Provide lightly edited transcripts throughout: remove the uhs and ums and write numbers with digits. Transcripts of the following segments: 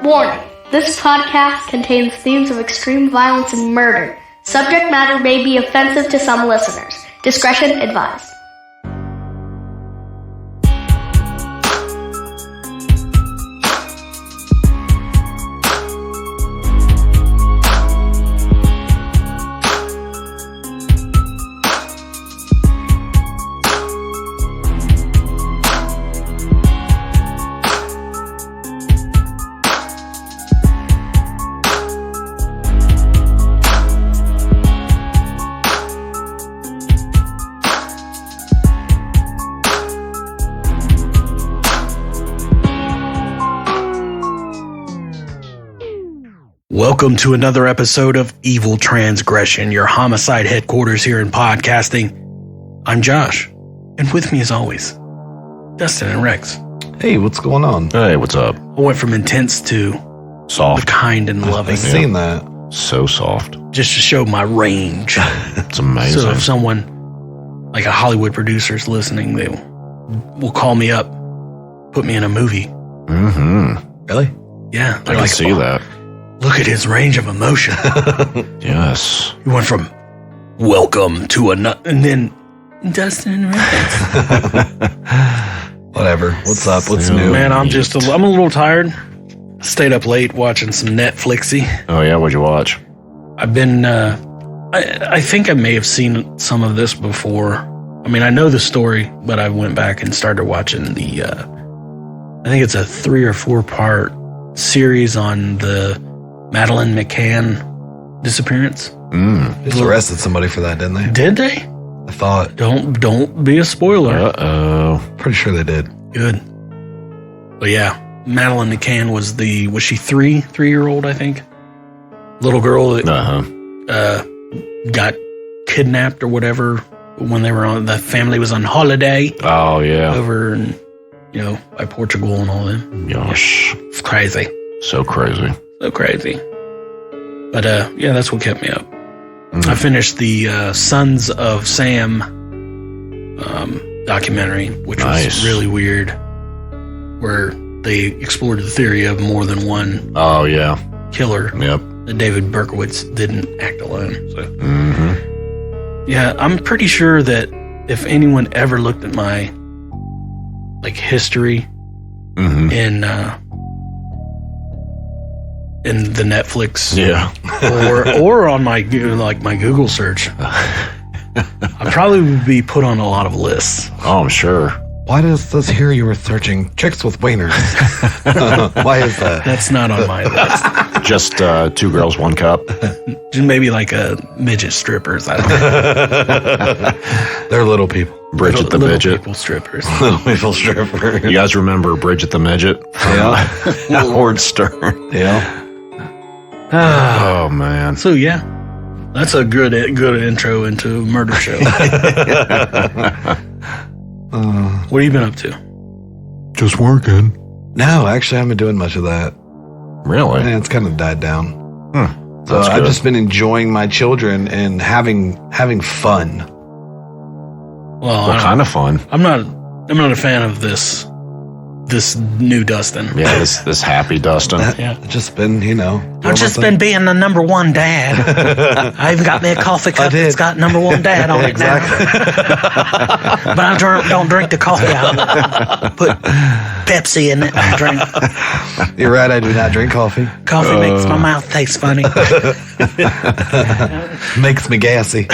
Warning, this podcast contains themes of extreme violence and murder. Subject matter may be offensive to some listeners. Discretion advised. Welcome to another episode of Evil Transgression, your homicide headquarters here in podcasting. I'm Josh, and with me as always, Dustin and Rex. Hey, what's going on? Hey, what's up? I went from intense to Soft. kind and loving. I've seen that. So soft. Just to show my range. It's amazing. So if someone, like a Hollywood producer is listening, they will call me up, put me in a movie. Mm-hmm. Really? Yeah. I can see that. Look at his range of emotion. Yes. He went from welcome to and then Dustin and Rex. Whatever. What's up? What's new? Man, I'm a little tired. Stayed up late watching some Netflixy. Oh, yeah? What'd you watch? I've been, I think I may have seen some of this before. I mean, I know the story, but I went back and started watching the, I think it's a 3 or 4 part series on the Madeleine McCann disappearance. They just arrested somebody for that, didn't they? Did they? I thought. Don't be a spoiler. Uh-oh. Pretty sure they did. Good. But yeah, Madeleine McCann was she 3-year-old, I think? Little girl that got kidnapped or whatever when they were the family was on holiday. Oh, yeah. Over in, by Portugal and all that. Gosh. Yeah, it's crazy. So crazy. So crazy. But yeah, that's what kept me up. I finished the Sons of Sam documentary, which was really weird, where they explored the theory of more than one killer. Yep. That David Berkowitz didn't act alone. So. Yeah, I'm pretty sure that if anyone ever looked at my history in the Netflix, or on my Google search, I'd probably be put on a lot of lists. Oh, I'm sure. Why does this here you were searching chicks with wieners? Why is that? That's not on my list. Just 2 girls, 1 cup. Maybe like a midget strippers. I don't know. They're little people. Bridget the little Midget. People strippers. Little people strippers. You guys remember Bridget the Midget? Yeah. Howard Stern. Yeah. Oh, man. So yeah, that's a good intro into a murder show. What have you been up to? Just working. No, actually, I haven't been doing much of that. Really? Yeah, it's kind of died down. So That's I've good. just been enjoying my children and having fun. Well, What kind of fun? I'm not a fan of this new Dustin. Yeah, this happy Dustin. Yeah. Just been, I've just been being the number one dad. I even got me a coffee cup that's got number one dad on it now. But I don't drink the coffee. I put Pepsi in it and drink. You're right, I do not drink coffee. Coffee makes my mouth taste funny. Makes me gassy.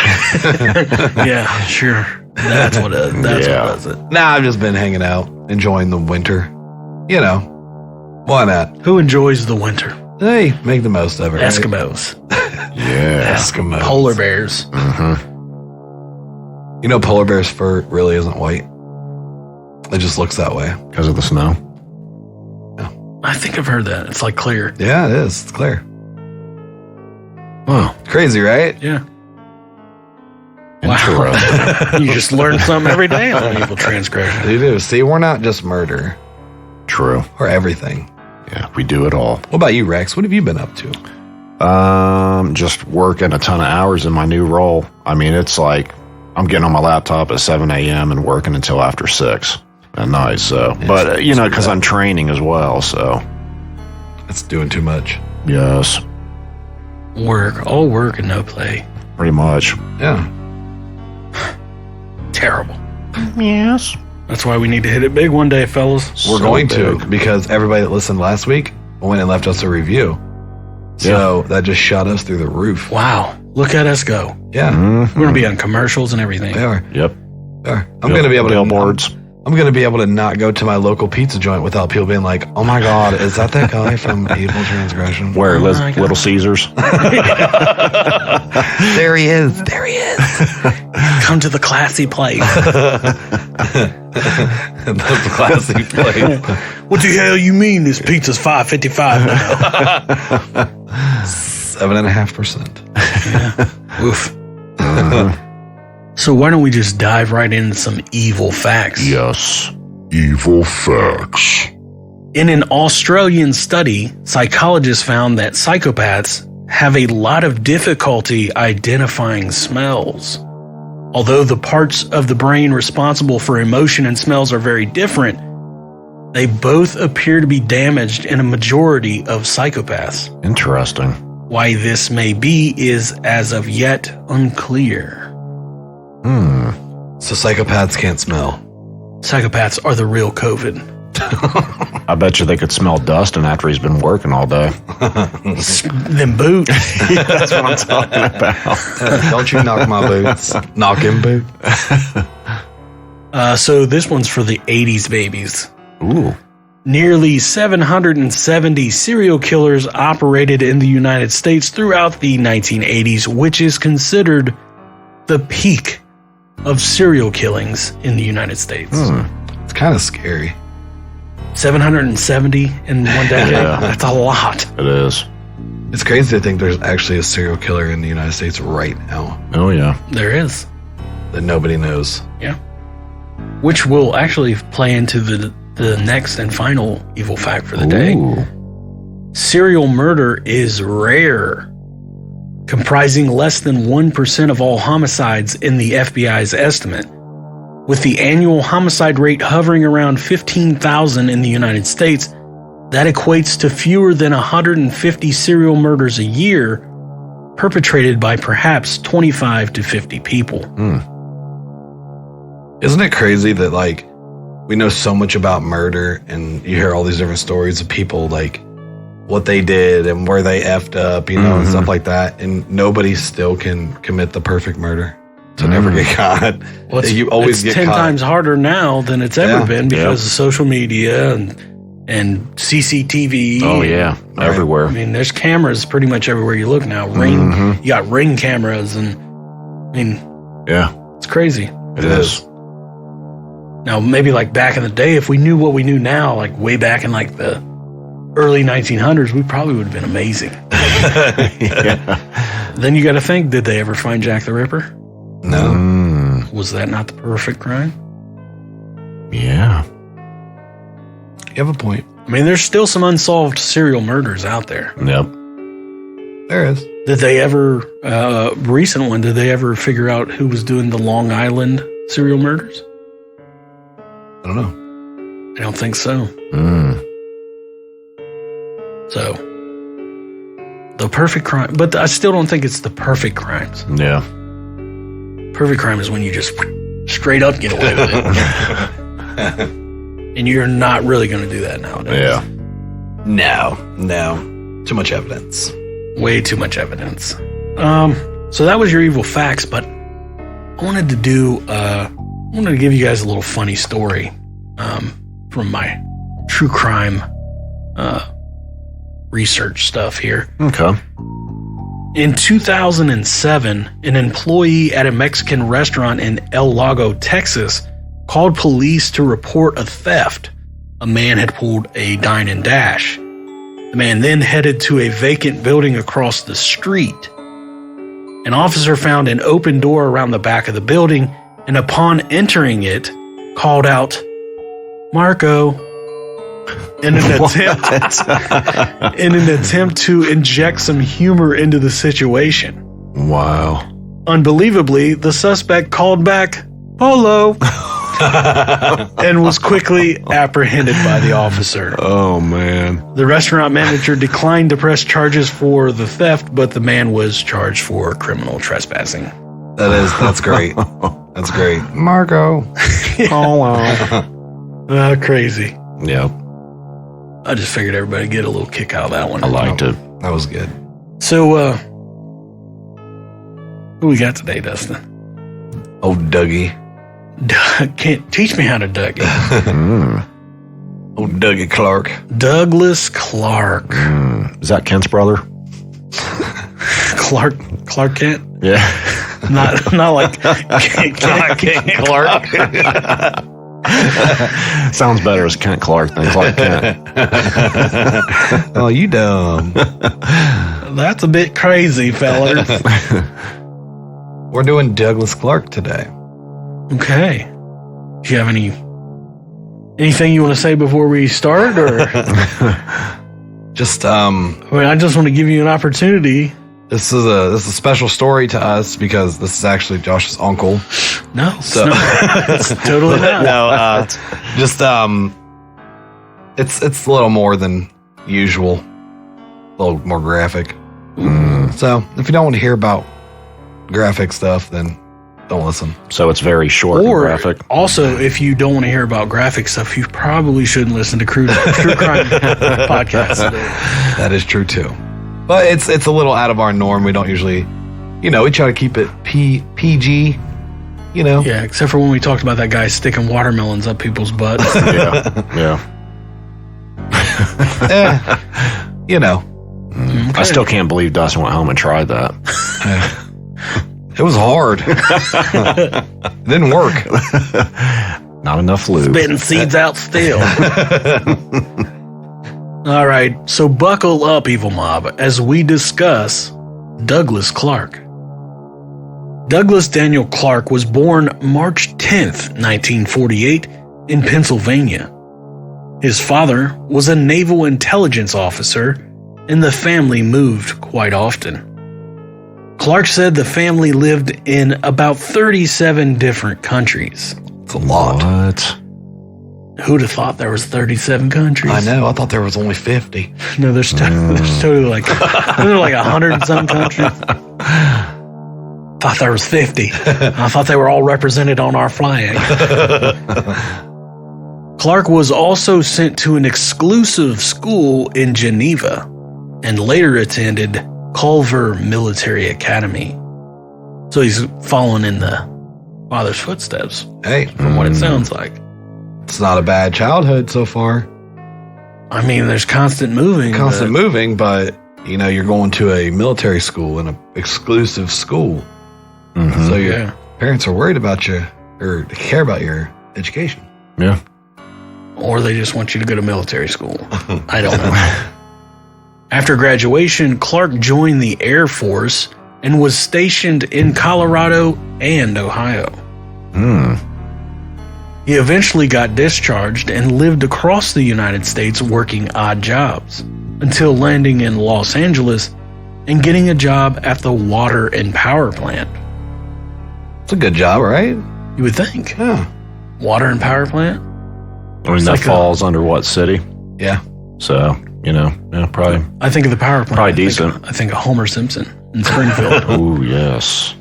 Yeah, sure. That's what does it. Nah, I've just been hanging out, enjoying the winter. Why not? Who enjoys the winter? Hey, make the most of it. Right? Eskimos. Yeah. Eskimos. Polar bears. Polar bear's fur really isn't white. It just looks that way. Because of the snow? I think I've heard that. It's like clear. Yeah, it is. It's clear. Oh. Crazy, right? Yeah. Wow. You just learn something every day on Evil Transgression. You do. See, we're not just murder. True. Or everything. Yeah, we do it all. What about you, Rex? What have you been up to? Just working a ton of hours in my new role. I mean, it's like I'm getting on my laptop at 7 a.m. and working until after 6 at night. So, but because I'm training as well. So, It's doing too much. Yes. All work and no play. Pretty much. Yeah. Terrible. Yes. That's why we need to hit it big one day, fellas. We're going to, because everybody that listened last week went and left us a review. So that just shot us through the roof. Wow. Look at us go. Yeah. We're going to be on commercials and everything. They are. Yep. They are. I'm going to be able to billboards. I'm going to be able to not go to my local pizza joint without people being like, "Oh my God, is that guy from Evil Transgression?" Where Little Caesars? There he is. There he is. Come to the classy place. That's a classy place. What the hell you mean this pizza's $5.55 now? 7.5%. Yeah. Oof. So why don't we just dive right into some evil facts? Yes. Evil facts. In an Australian study, psychologists found that psychopaths have a lot of difficulty identifying smells. Although the parts of the brain responsible for emotion and smells are very different, they both appear to be damaged in a majority of psychopaths. Interesting. Why this may be is as of yet unclear. So psychopaths can't smell. Psychopaths are the real COVID. I bet you they could smell Dustin after he's been working all day. Them boots. That's what I'm talking about. Don't you knock my boots. Knock him boot. So this one's for the 80s babies. Ooh. Nearly 770 serial killers operated in the United States throughout the 1980s, which is considered the peak of serial killings in the United States. It's kind of scary. 770 in one decade? Yeah. That's a lot. It is. It's crazy to think there's actually a serial killer in the United States right now Oh, yeah. There is. that nobody knows. Yeah. Which will actually play into the next and final evil fact for the day. Ooh. Serial murder is rare, comprising less than 1% of all homicides in the FBI's estimate. With the annual homicide rate hovering around 15,000 in the United States, that equates to fewer than 150 serial murders a year, perpetrated by perhaps 25 to 50 people. Isn't it crazy that, like, we know so much about murder and you hear all these different stories of people, like, what they did and where they effed up, you know, and stuff like that. And nobody still can commit the perfect murder to never get caught. Well, You always it's get 10 caught. times harder now than it's ever Yeah. been because of social media and CCTV. Oh, yeah. Right. Everywhere. I mean, there's cameras pretty much everywhere you look now. You got Ring cameras, and I mean, Yeah. it's crazy. It is. Now, maybe like back in the day, if we knew what we knew now, like way back in like the early 1900s, we probably would have been amazing. Then you got to think, did they ever find Jack the Ripper? No. Was that not the perfect crime? Yeah. You have a point. I mean, there's still some unsolved serial murders out there. Yep. There is. Did they ever, recent one, did they ever figure out who was doing the Long Island serial murders? I don't know. I don't think so. So, the perfect crime, but I still don't think it's the perfect crimes. Yeah. Perfect crime is when you just straight up get away with it. And you're not really going to do that nowadays. Yeah. No. Too much evidence. Way too much evidence. So that was your evil facts, but I wanted to give you guys a little funny story from my true crime research stuff here. Okay. In 2007, an employee at a Mexican restaurant in El Lago, Texas, called police to report a theft. A man had pulled a dine and dash. The man then headed to a vacant building across the street. An officer found an open door around the back of the building, and upon entering it, called out, "Marco," in an attempt to inject some humor into the situation. Wow. Unbelievably, the suspect called back, "Polo." and was quickly apprehended by the officer. Oh, man. The restaurant manager declined to press charges for the theft, but the man was charged for criminal trespassing. That's great. That's great. Margot. Crazy. Yep. I just figured everybody would get a little kick out of that one. I liked it. That was good. So, who we got today, Dustin? Oh, Dougie. Can't teach me how to Dougie. Oh, Dougie Clark. Douglas Clark. Is that Kent's brother? Clark Kent? Yeah. Not like Kent Clark. Sounds better as Kent Clark than Clark Kent. Oh, you dumb. That's a bit crazy, fellas. We're doing Douglas Clark today. Okay. Do you have anything you want to say before we start, or? Just I mean, I just want to give you an opportunity. This is a special story to us because this is actually Josh's uncle. No, So it's totally not. no, just it's a little more than usual, a little more graphic. So if you don't want to hear about graphic stuff, then don't listen. So it's very short and Or graphic. also, if you don't want to hear about graphic stuff, you probably shouldn't listen to true crime podcasts. That is true too, but it's a little out of our norm. We don't usually, we try to keep it PG. Yeah, except for when we talked about that guy sticking watermelons up people's butts. Yeah. I still can't believe Dustin went home and tried that. It was hard. It didn't work. Not enough lube. Spitting seeds out still. All right, so buckle up, Evil Mob, as we discuss Douglas Clark. Douglas Daniel Clark was born March 10th, 1948, in Pennsylvania. His father was a naval intelligence officer, and the family moved quite often. Clark said the family lived in about 37 different countries. It's a lot. What? Who'd have thought there was 37 countries? I know. I thought there was only 50. No, there's totally like 100 and some countries. Thought there was 50. I thought they were all represented on our flag. Clark was also sent to an exclusive school in Geneva and later attended Culver Military Academy. So he's following in the father's footsteps, Hey, from what it sounds like. it's not a bad childhood so far. I mean, there's constant moving. Constant moving, but you're going to a military school and an exclusive school. So your parents are worried about you or care about your education. Yeah. Or they just want you to go to military school. I don't know. After graduation, Clark joined the Air Force and was stationed in Colorado and Ohio. He eventually got discharged and lived across the United States working odd jobs until landing in Los Angeles and getting a job at the water and power plant. It's a good job, right? You would think. Yeah. Water and power plant? I mean, that like falls under what city? Yeah. So, probably. I think of the power plant. Probably I think decent. I think of Homer Simpson in Springfield. Oh, yes.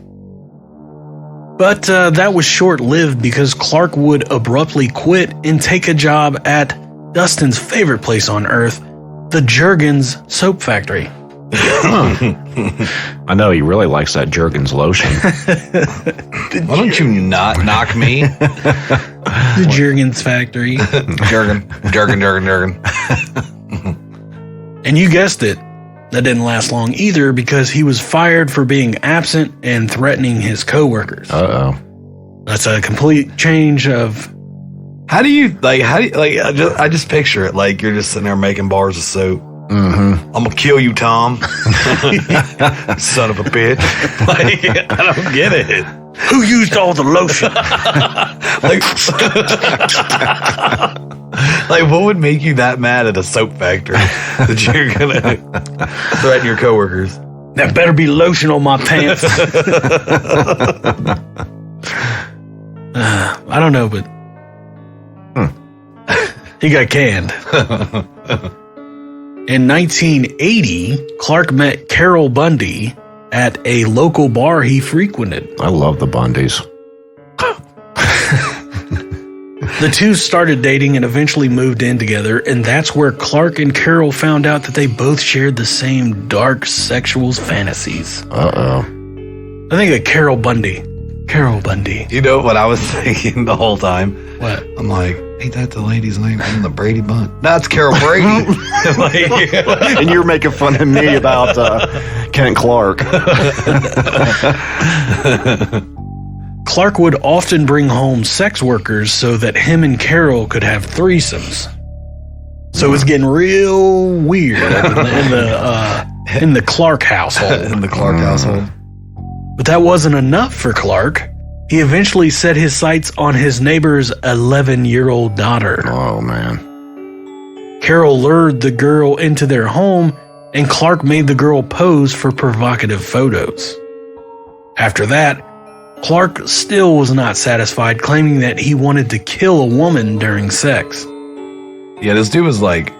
But that was short-lived because Clark would abruptly quit and take a job at Dustin's favorite place on earth, the Jergens soap factory. I know he really likes that Jergens lotion. Why don't you not knock me? The Jergens factory. Jergen. And you guessed it, that didn't last long either because he was fired for being absent and threatening his coworkers. Uh-oh. That's a complete change of... How do you I just picture it like you're just sitting there making bars of soap. I'm gonna kill you, Tom. Son of a bitch. I don't get it. Who used all the lotion? Like what would make you that mad at a soap factory that you're gonna threaten your coworkers? There better be lotion on my pants. I don't know, but He got canned. In 1980, Clark met Carol Bundy at a local bar he frequented. I love the Bundys. The two started dating and eventually moved in together, and that's where Clark and Carol found out that they both shared the same dark sexual fantasies. Uh-oh. I think of Carol Bundy. Carol Bundy. You know what I was thinking the whole time? What? I'm like, ain't that the lady's name from the Brady Bunch? That's Carol Brady. And you're making fun of me about Kent Clark. Clark would often bring home sex workers so that him and Carol could have threesomes. So it's getting real weird in the Clark household. In the Clark household. But that wasn't enough for Clark. He eventually set his sights on his neighbor's 11-year-old daughter. Oh, man. Carol lured the girl into their home, and Clark made the girl pose for provocative photos. After that, Clark still was not satisfied, claiming that he wanted to kill a woman during sex. Yeah, this dude was like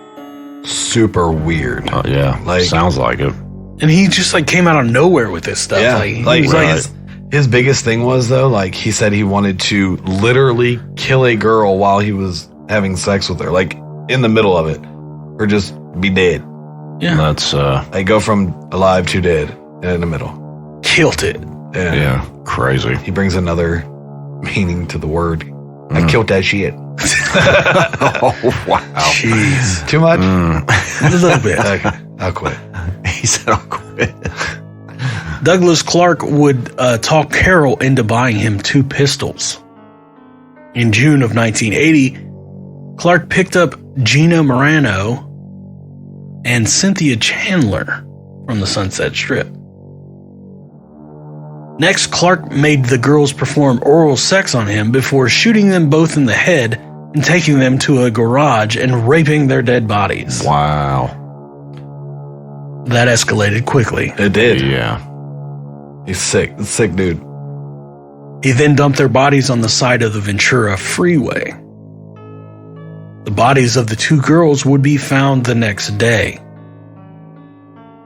super weird. Oh, yeah. Like, sounds like it. And he just like came out of nowhere with this stuff. Yeah, Like, his biggest thing was though, like he said he wanted to literally kill a girl while he was having sex with her, like in the middle of it, or just be dead. Yeah, that's like go from alive to dead in the middle. Killed it. Yeah, crazy. He brings another meaning to the word. I killed that shit. Oh, wow. Jeez. Too much? A little bit. Okay, I'll quit. He said, I'll quit. Douglas Clark would talk Carol into buying him 2 pistols. In June of 1980, Clark picked up Gina Morano and Cynthia Chandler from the Sunset Strip. Next, Clark made the girls perform oral sex on him before shooting them both in the head and taking them to a garage and raping their dead bodies. Wow. That escalated quickly. It did. Yeah. He's sick. Sick dude. He then dumped their bodies on the side of the Ventura Freeway. The bodies of the 2 girls would be found the next day.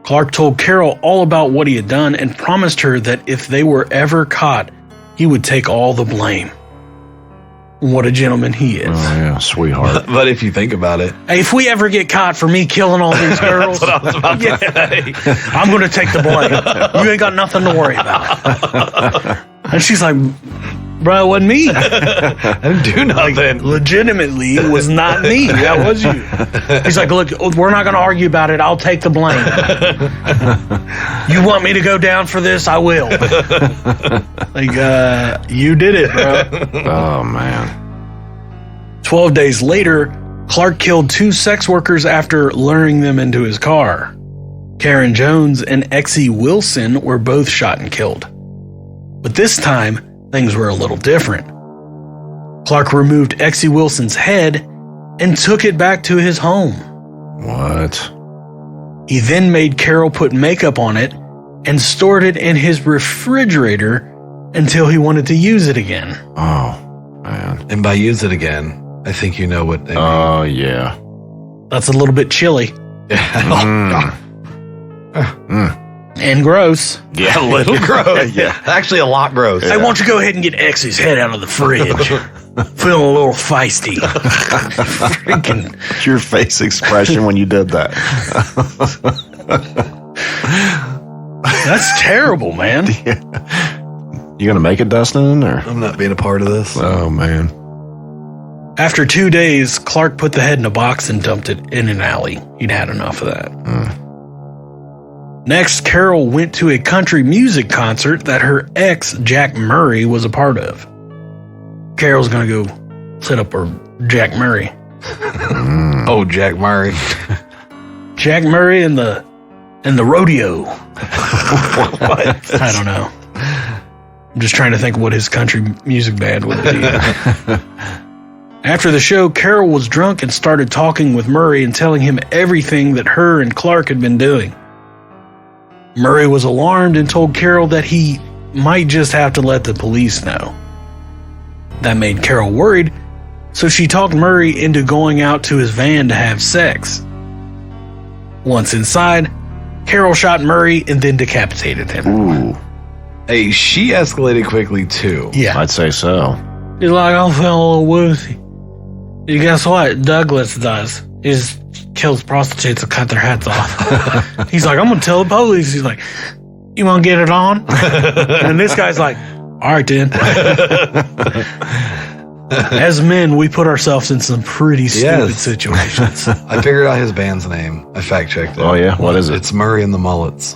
Clark told Carol all about what he had done and promised her that if they were ever caught, he would take all the blame. What a gentleman he is. Oh, yeah, sweetheart. But if you think about it, Hey, if we ever get caught for me killing all these girls, that's what I was about to say. I'm going to take the blame. You ain't got nothing to worry about. And she's like, bro, it wasn't me. I didn't do nothing. Legitimately, it was not me. That was you. He's like, look, we're not going to argue about it. I'll take the blame. You want me to go down for this? I will. Like, you did it, bro. Oh, man. 12 days later, Clark killed 2 sex workers after luring them into his car. Karen Jones and Exie Wilson were both shot and killed. But this time, things were a little different. Clark removed Exie Wilson's head and took it back to his home. What? He then made Carol put makeup on it and stored it in his refrigerator until he wanted to use it again. Oh, man. And by use it again, I think you know what they mean. Oh, yeah. That's a little bit chilly and gross. Yeah, a little gross. Yeah, actually a lot gross. Hey, why don't you go ahead and get Exie's head out of the fridge? Feeling a little feisty. Freaking. Your face expression when you did that. That's terrible, man. You gonna make it, Dustin? Or I'm not being a part of this. oh, man. After 2 days, Clark put the head in a box and dumped it in an alley. He'd had enough of that. Next, Carol went to a country music concert that her ex, Jack Murray, was a part of. Carol's going to go set up her Jack Murray. Oh, Jack Murray. Jack Murray and the rodeo. I don't know. I'm just trying to think what his country music band would be. After the show, Carol was drunk and started talking with Murray and telling him everything that her and Clark had been doing. Murray was alarmed and told Carol that he might just have to let the police know. That made Carol worried, So she talked Murray into going out to his van to have sex. Once inside, Carol shot Murray and then decapitated him. Ooh, Hey, she escalated quickly too. Yeah. I'd say so. He's like, I feel a little woozy. You guess what? Douglas does. He just kills prostitutes and cut their heads off. He's like, I'm going to tell the police. He's like, you want to get it on? And this guy's like, all right, then. As men, we put ourselves in some pretty stupid situations. I figured out his band's name. I fact checked it. Oh, yeah? What is it? It's Murray and the Mullets.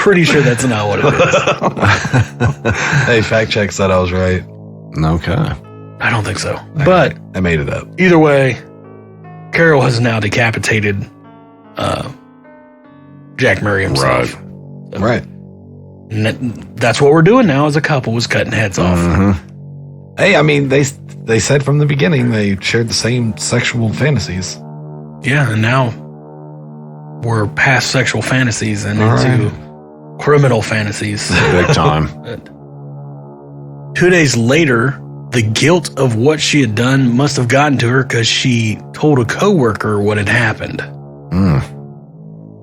Pretty sure that's not what it is. Hey, fact check said I was right. Okay. I don't think so. But I made it up. either way, Carol has now decapitated Jack Murray himself. Right. And that's what we're doing now as a couple, is cutting heads off. Mm-hmm. Hey, I mean, they said from the beginning they shared the same sexual fantasies. Yeah, and now we're past sexual fantasies and All into criminal fantasies. Big time. 2 days later, the guilt of what she had done must have gotten to her because she told a coworker what had happened.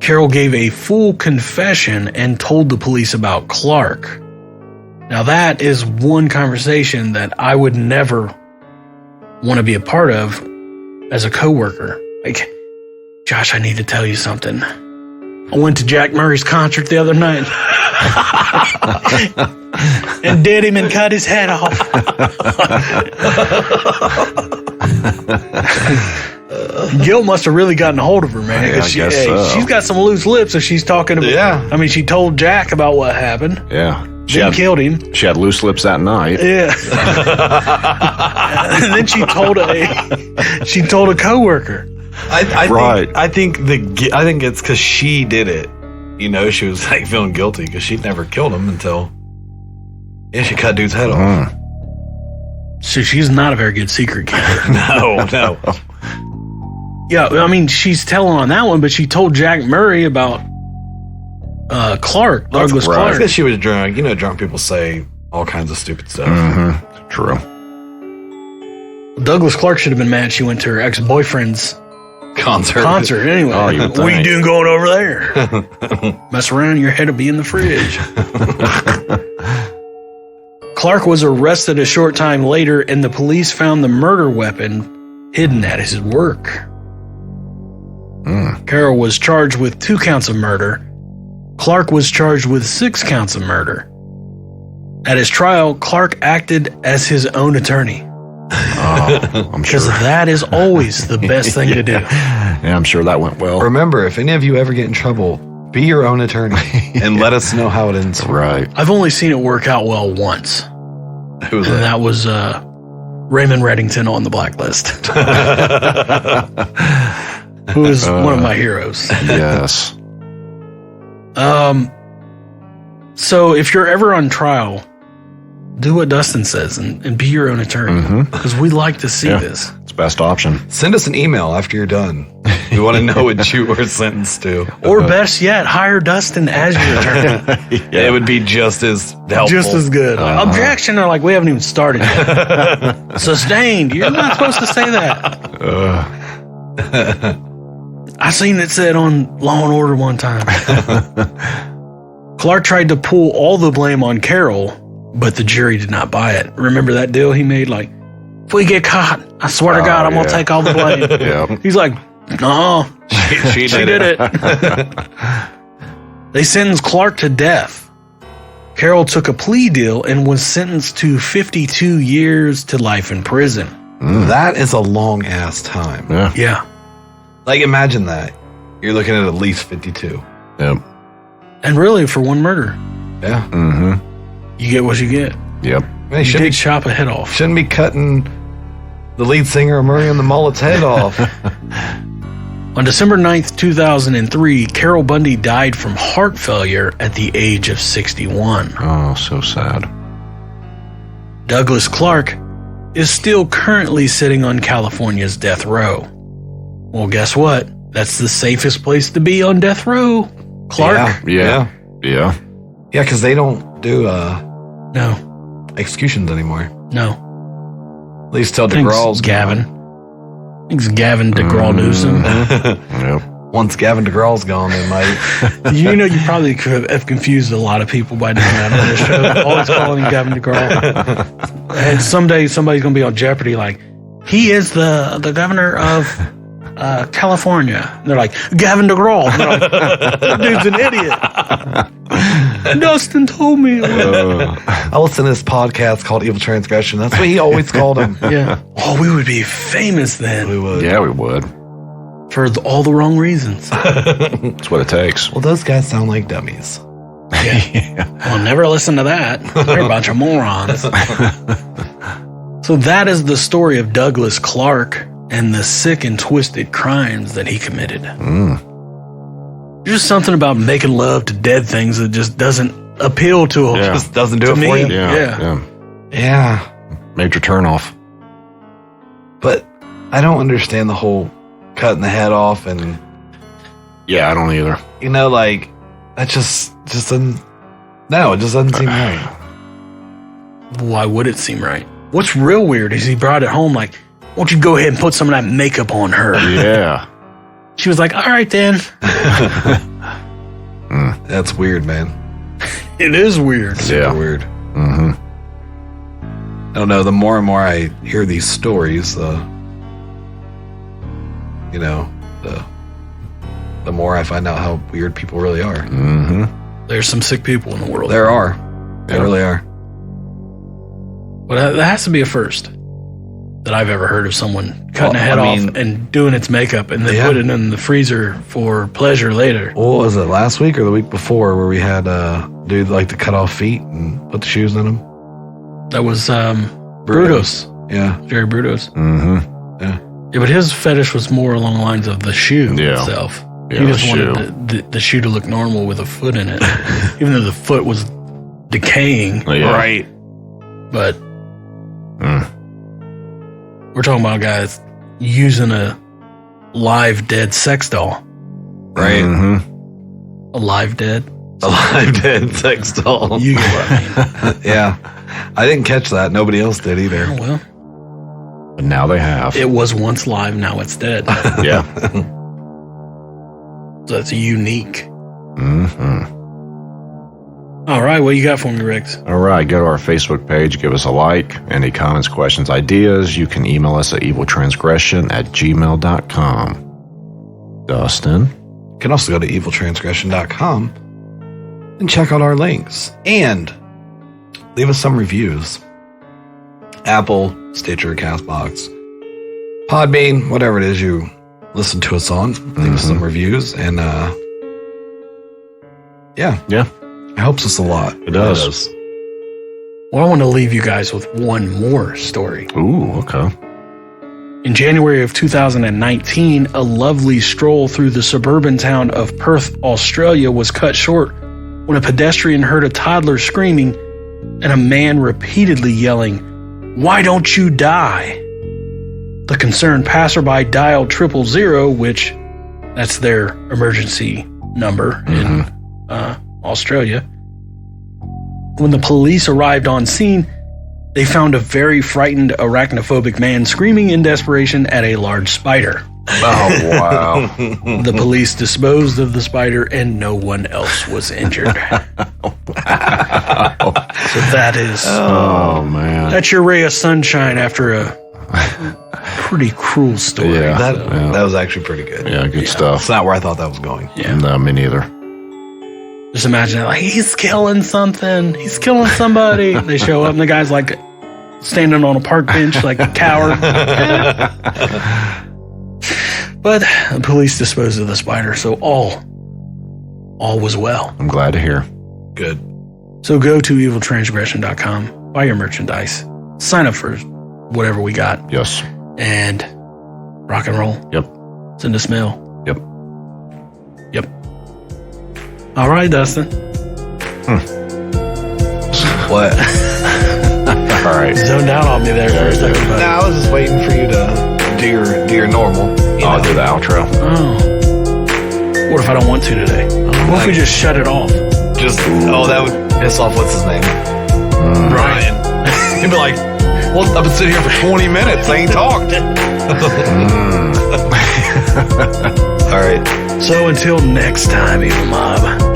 Carol gave a full confession and told the police about Clark. Now that is one conversation that I would never want to be a part of as a coworker. Like, Josh, I need to tell you something. I went to Jack Murray's concert the other night and did him and cut his head off. Guilt must have really gotten a hold of her, man. Yeah, I guess so. She's got some loose lips if she's talking about. Yeah. I mean, she told Jack about what happened. Yeah. Then killed him. She had loose lips that night. Yeah. And then she told a coworker. I think it's because she did it. You know, she was like feeling guilty because she'd never killed him until she cut dude's head off. So she's not a very good secret keeper. No. Yeah, I mean, she's telling on that one, but she told Jack Murray about Clark, Douglas right. Clark. Because she was drunk. You know, drunk people say all kinds of stupid stuff. Mm-hmm. True. Douglas Clark should have been mad she went to her ex-boyfriend's concert anyway. Oh, you would what are you think. doing going over there? Mess around, your head will be in the fridge. Clark was arrested a short time later, and the police found the murder weapon hidden at his work. Carol was charged with 2 counts of murder. Clark was charged with 6 counts of murder. At his trial, Clark acted as his own attorney. Oh, I'm sure. Because that is always the best thing to do. Yeah, I'm sure that went well. Remember, if any of you ever get in trouble, be your own attorney and let us know how it ends. Right. I've only seen it work out well once. Who was And that? that was Raymond Reddington on the Blacklist. Who is one of my heroes. Yes. So if you're ever on trial, do what Dustin says and be your own attorney. Because we like to see this. It's best option. Send us an email after you're done. We want to know what you were sentenced to. Or best yet, hire Dustin as your attorney. It would be just as helpful. Just as good. Like, objection, they're like, we haven't even started yet. Sustained. You're not supposed to say that. I seen it said on Law and Order one time. Clark tried to pull all the blame on Carol, but the jury did not buy it. Remember that deal he made? Like, if we get caught, I swear to God, I'm going to take all the blame. Yeah. He's like, no, She did it. They sentenced Clark to death. Carol took a plea deal and was sentenced to 52 years to life in prison. That is a long ass time. Yeah. Yeah. Like, imagine that. You're looking at least 52. Yep. And really, for one murder, Yeah. Mm-hmm. you get what you get. Yep. They You did chop a head off. shouldn't be cutting the lead singer of Murray and the Mullet's head off. On December 9th, 2003, Carol Bundy died from heart failure at the age of 61. Oh, so sad. Douglas Clark is still currently sitting on California's death row. Well, guess what? That's the safest place to be on death row. Clark? Yeah. Yeah, because they don't do No. executions anymore. No. At least tell Thanks, DeGraw's Gavin. Thanks, Gavin DeGraw Newsom. Yep. Once Gavin DeGraw's gone, they might. You know, you probably could have confused a lot of people by doing that on the show. Always calling him Gavin DeGraw. And someday somebody's going to be on Jeopardy like, he is the governor of California. And they're like, Gavin DeGraw. And they're like, that dude's an idiot. Dustin told me. I listen to this podcast called Evil Transgression. That's what he always called him. Yeah. Oh, we would be famous then. We would. Yeah, we would. For all the wrong reasons. That's what it takes. Well, those guys sound like dummies. Yeah. Well, never listen to that. They're a bunch of morons. So that is the story of Douglas Clark and the sick and twisted crimes that he committed. There's just something about making love to dead things that just doesn't appeal to him. Yeah. Just doesn't do To it for me. you. Yeah. Yeah. Major turnoff. But I don't understand the whole cutting the head off and, Yeah, I don't either. you know, like, that just doesn't, no, it just doesn't seem right. Why would it seem right? What's real weird is he brought it home like, why don't you go ahead and put some of that makeup on her? Yeah. She was like, all right then. That's weird, man. It is weird. Yeah. Super weird. Mm-hmm. I don't know. The more and more I hear these stories, you know, the more I find out how weird people really are. Mm-hmm. There's some sick people in the world. There are. There Yeah. really are. But that has to be a first that I've ever heard of someone cutting Well, a head I off mean- and doing its makeup and then Yeah. putting it in the freezer for pleasure later. What was it, last week or the week before, where we had a dude like to cut off feet and put the shoes in them? That was Brutus, Yeah. Jerry Brutus. Mm-hmm. Yeah, but his fetish was more along the lines of the shoe Yeah. itself. Yeah, he just the wanted shoe. the shoe to look normal with a foot in it, even though the foot was decaying. Yeah. Right. But Mm. we're talking about a guy that's using a live dead sex doll. Right. Mm-hmm. A live dead? Alive dead sex doll. You get what I mean. Yeah. I didn't catch that. Nobody else did either. Oh, well, But now they have. it was once live, now it's dead. Yeah. So that's unique. Mm-hmm. All right, what you got for me, Riggs? All right, go to our Facebook page, give us a like. Any comments, questions, ideas, you can email us at eviltransgression@gmail.com. Dustin? You can also go to eviltransgression.com and check out our links. And leave us some reviews. Apple, Stitcher, CastBox, Podbean, whatever it is you listen to us on. Leave us some reviews. And yeah. Yeah. It helps us a lot. It does. Well, I want to leave you guys with one more story. Ooh, okay. In January of 2019, a lovely stroll through the suburban town of Perth, Australia was cut short when a pedestrian heard a toddler screaming and a man repeatedly yelling, "Why don't you die?" The concerned passerby dialed 000, which that's their emergency number in Australia. When the police arrived on scene, they found a very frightened arachnophobic man screaming in desperation at a large spider. Oh, wow. The police disposed of the spider and no one else was injured. So that is Oh, man. that's your ray of sunshine after a pretty cruel story. Yeah. That was actually pretty good. Yeah, good stuff. It's not where I thought that was going. Yeah. No, me neither. Just imagine it like, he's killing something. He's killing somebody. They show up and the guy's like standing on a park bench like a coward. But the police disposed of the spider, so all was well. I'm glad to hear. Good. So go to eviltransgression.com, buy your merchandise, sign up for whatever we got, Yes. and rock and roll. Yep. Send us mail. Yep. Yep. All right, Dustin. What? All right. Zoned out on me there for a second. But, No, I was just waiting for you to do your normal. You I'll know. do the outro. oh. What if I don't want to today? What if we just shut it off? Just that would piss off what's his name? Brian. He'd be like, Well, I've been sitting here for 20 minutes. I ain't talked. All right. So until next time, Evil Mob.